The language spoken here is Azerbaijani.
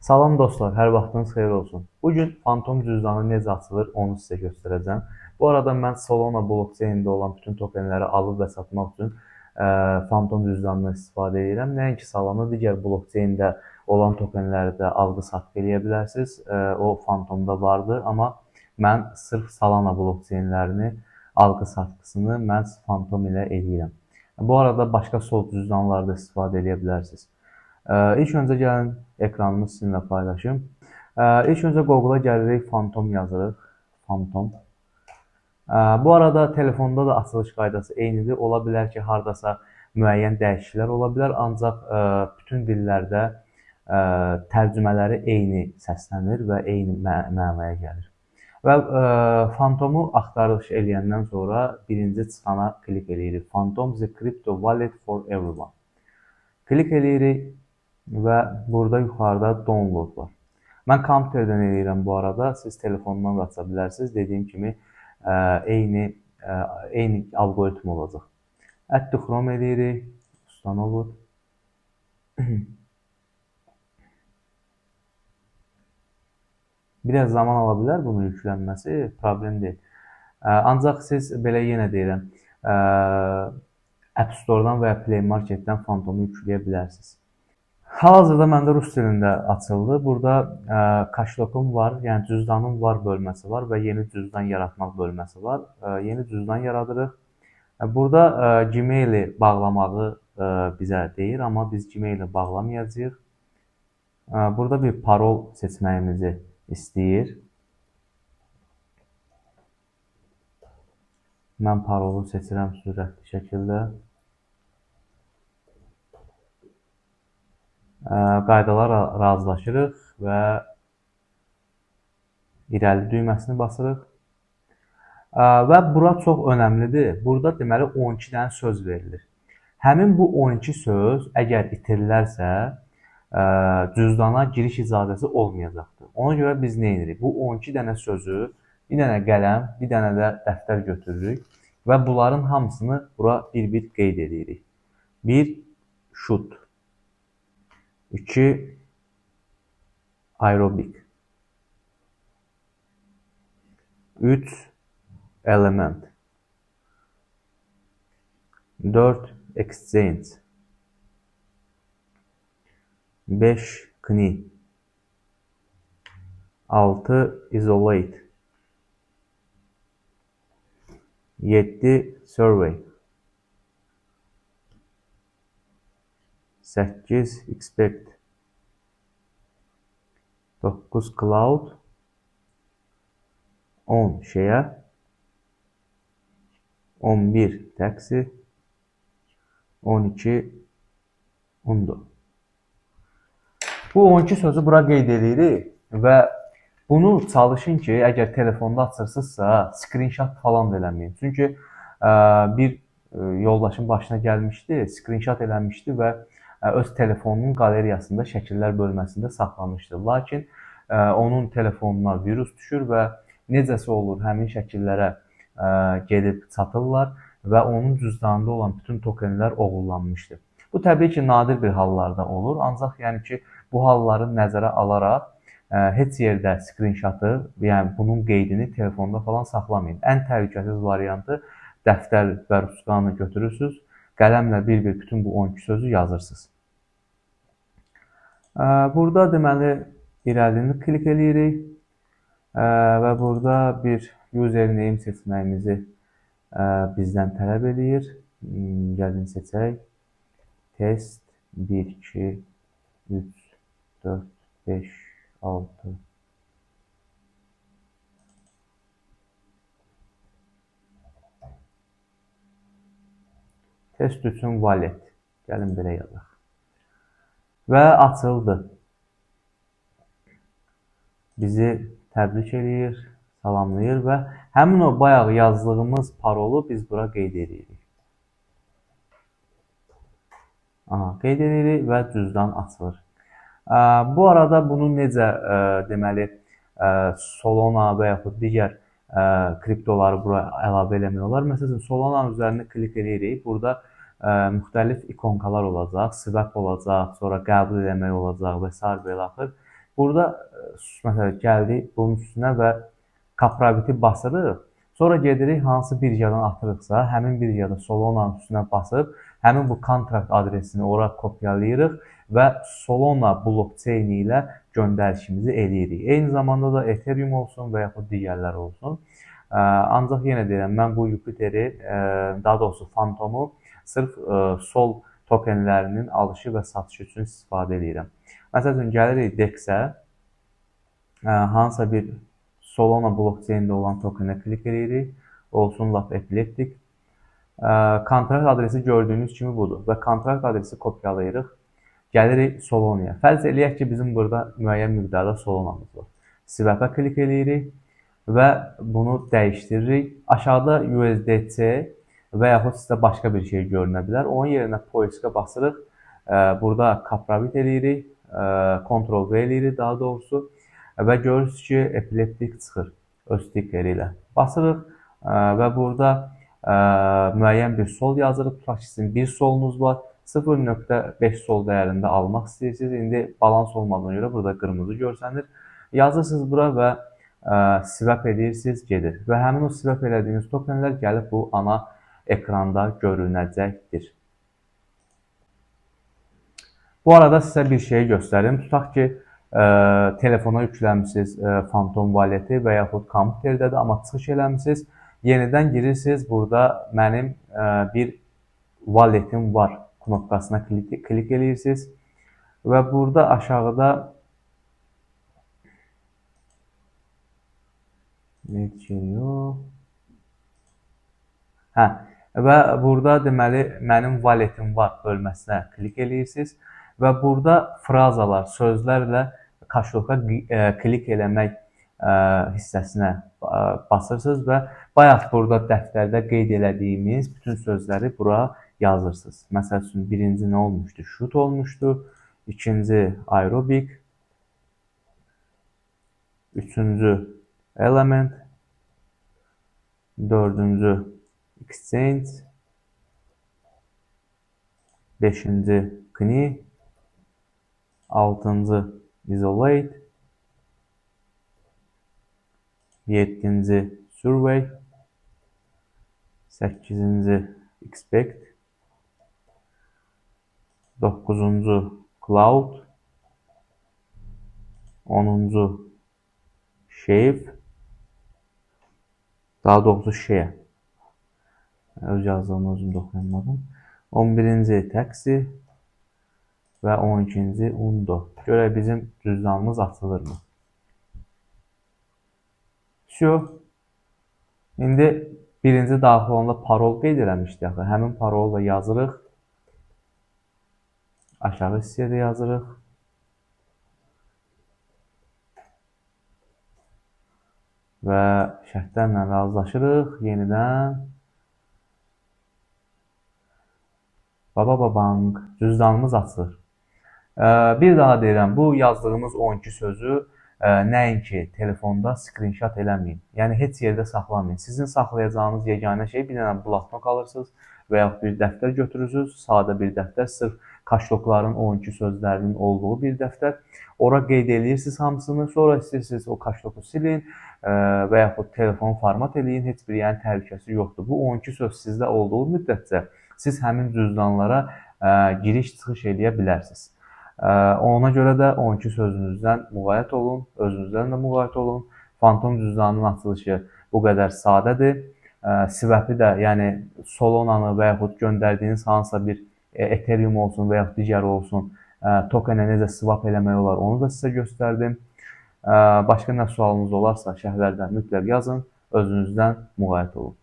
Salam dostlar, hər vaxtınız xeyir olsun. Bugün Fantom cüzdanı necə açılır, onu sizə göstərəcəm. Bu arada mən Solana blockchain'də olan bütün tokenləri alıb və satmaq üçün Fantom cüzdanından istifadə edirəm. Nəinki Solana, digər blockchain'də olan tokenləri də alqı-satqı eləyə bilərsiniz. O Fantomda vardı, amma mən sırf Solana blockchain'lərini alqı-satqısını mən Fantom ilə edirəm. Bu arada başqa sol cüzdanlarda istifadə edə bilərsiniz. İlk öncə gəlin ekranımı sizinlə paylaşım. İlk öncə Google-a gəlirik, Fantom yazırıq. Fantom. Bu arada telefonda da açılış qaydası eynidir. Ola bilər ki, hardasa müəyyən dəyişikliklər ola bilər, ancaq bütün dillərdə tərcümələri eyni səslənir və eyni mənaya gəlir. Və Fantomu axtarış eləyəndən sonra birinci çıxana klik eləyirik. Fantom the Crypto Wallet for Everyone. Klik eləyirik və burada yuxarıda download var. Mən kompüterdən eləyirəm bu arada. Siz telefondan da aça bilərsiniz. Dediyim kimi eyni alqoritm olacaq. Add to Chrome eləyirik. Ustanovud. Biraz zaman ala bilər bunun yüklənməsi, problem deyil. Ancaq siz belə yenə deyirəm, App Store-dan və ya Play Market-dən Fantomu yükləyə bilərsiniz. Hal-hazırda məndə rus dilində açıldı. Burada kaşlokum var, yəni cüzdanım var bölməsi var və yeni cüzdan yaratmaq bölməsi var. Yeni cüzdan yaradırıq. Burada Gmail-i bağlamağı bizə deyir, amma biz Gmail-i bağlamayacağıq. Burada bir parol seçməyimizi istəyir. Mən parolu seçirəm sürətli şəkildə. Qaydalara razılaşırıq və irəli düyməsini basırıq. Və bura çox önəmlidir. Burada deməli 12 dənə söz verilir. Həmin bu 12 söz əgər itirilərsə, cüzdana giriş icazəsi olmayacaqdır. Ona görə biz nə edirik? Bu 12 dənə sözü, bir dənə qələm, bir dənə də dəftər götürürük və bunların hamısını bura bir-bir qeyd edirik. 1. Shoot 2. Aerobik 3. Element 4. Exchange 5. Kni 6. Isolate 7. Survey 8. Expect 9. Cloud 10. Share 11. Taxi 12. Undo. Bu 12 sözü bura qeyd edirik və bunu çalışın ki, əgər telefonda açırsınızsa, screenshot falan da eləməyin. Çünki bir yoldaşın başına gəlmişdi, screenshot eləmişdi və öz telefonunun qaleriyasında şəkillər bölməsində saxlamışdı. Lakin onun telefonuna virus düşür və necəsə olur, həmin şəkillərə gedib çatırlar və onun cüzdanında olan bütün tokenlər oğurlanmışdı. Bu təbii ki, nadir bir hallarda olur, ancaq yəni ki, bu halları nəzərə alaraq heç yerdə screenshotı, yəni bunun qeydini telefonda falan saxlamayın. Ən təhlükəsiz variantı dəftər və rusqanı götürürsünüz, qələmlə bir-bir bütün bu 12 sözü yazırsınız. Burada deməli irəlini klik eləyirik və burada bir username seçməyimizi bizdən tələb edir. Gəlin seçək. Test 1, 2, 3, 4, 5, 6. Test üçün wallet. Gəlin belə yazaq. Və açıldı. Bizi təbrik edir, salamlayır və həmin o bayaq yazdığımız parolu biz bura qeyd edirik. Qeyd edirik və cüzdan açılır. Bu arada bunu necə deməli Solana və yaxud digər kriptoları bura əlavə eləmək olar. Məsələn, Solana üzərində klik edirik. Burada müxtəlif ikonkalar olacaq, swap olacaq, sonra qəbul eləmək olacaq və s. belə axır. Burada məsələn gəldik bunun üstünə və Kapraviti basırıq. Sonra gedirik hansı birjadan atırıqsa, həmin birjada Solona'nın üstünə basıb, həmin bu kontrakt adresini ora kopyalayırıq və Solana blockchain ilə göndərişimizi eləyirik. Eyni zamanda da Ethereum olsun və yaxud digərləri olsun. Ancaq yenə deyirəm, mən bu Jupiteri, daha doğrusu Fantomu sırf Sol tokenlərinin alışı və satışı üçün istifadə edirəm. Məsəl üçün, gəlirik DEX-ə, hansısa bir Solana blockchain-də olan tokenə klik edirik, olsun lap epileptik. Kontrakt adresi gördüyünüz kimi budur və kontrakt adresi kopyalayırıq, gəlirik Solana'ya. Fərz eləyək ki, bizim burada müəyyən miqdarda Solana'mız var. Swap-ə klik edirik və bunu dəyişdiririk. Aşağıda USDC və yaxud sizdə başqa bir şey görünə bilər. Onun yerinə poiskə basırıq. Burada Kapravit eləyirik, Ctrl-V eləyirik daha doğrusu və görürsünüz ki, epileptik çıxır öz stickeri ilə. Basırıq və burada müəyyən bir sol yazırıq. Tutaq ki, sizin bir solunuz var. 0.5 sol dəyərində almaq istəyirsiniz. İndi balans olmadığına görə burada qırmızı görsənir. Yazırsınız bura və swap edirsiniz, gedir. Və həmin o swap elədiyiniz tokenlər gəlib bu ana ekranda görünəcəkdir. Bu arada sizə bir şey göstərim. Tutaq ki, telefona yükləmişsiniz Phantom Wallet-i və yaxud kompüterdədir, amma çıxış eləmişsiniz. Yenidən girirsiniz, burada mənim bir wallet-im var knopkasına klik edirsiniz və burada aşağıda və burada deməli mənim wallet-im var bölməsinə klik edirsiniz və burada frazalar, sözlərlə kaşloka klik eləmək hissəsinə basırsınız və bayaq burada dəftərdə qeyd elədiyimiz bütün sözləri bura yazırsınız. Məsəl üçün, birinci nə olmuşdu? Shoot olmuşdu. İkinci aerobik. Üçüncü element. Dördüncü exchange. Beşinci kni. Altıncı isolate. Yeddinci survey. Səkkizinci expect. 9-cu cloud, 10-cu shape, daha doğrusu share. Öz yazdığımı özüm oxuyamadım. 11-ci taxi və 12-ci undo. Görək bizim cüzdanımız açılırmı? İndi birinci daxil olanda parol qeyd eləmişdik. Həmin parolla yazırıq. Aşağı hissəyə yazırıq. Və şərtlərlə razılaşırıq. Yenidən. Baba-babank. Cüzdanımız açılır. Bir daha deyirəm, bu yazdığımız 12 sözü nəinki telefonda screenshot eləməyin. Yəni, heç yerdə saxlamayın. Sizin saxlayacağınız yeganə şey bir dənə bloknot alırsınız və yaxud bir dəftər götürürsünüz. Sadə bir dəftər, sırf kaşlokların 12 sözlərinin olduğu bir dəftər. Ora qeyd edirsiniz hamısını, sonra istəyirsiniz o kaşloku silin və yaxud telefonu format eləyin, heç bir yəni təhlükəsi yoxdur. Bu 12 söz sizdə olduğu müddətcə siz həmin cüzdanlara giriş-çıxış eləyə bilərsiniz. Ona görə də 12 sözünüzdən müğayət olun, özünüzdən də müğayət olun. Phantom cüzdanının açılışı bu qədər sadədir. Swap-i də, yəni Solana'nı və yaxud göndərdiyiniz hansısa bir Ethereum olsun və yaxud digər olsun, tokenə necə swap eləmək olar, onu da sizə göstərdim. Başqa nə sualınız olarsa şərhlərdən mütləq yazın, özünüzdən müğayət olun.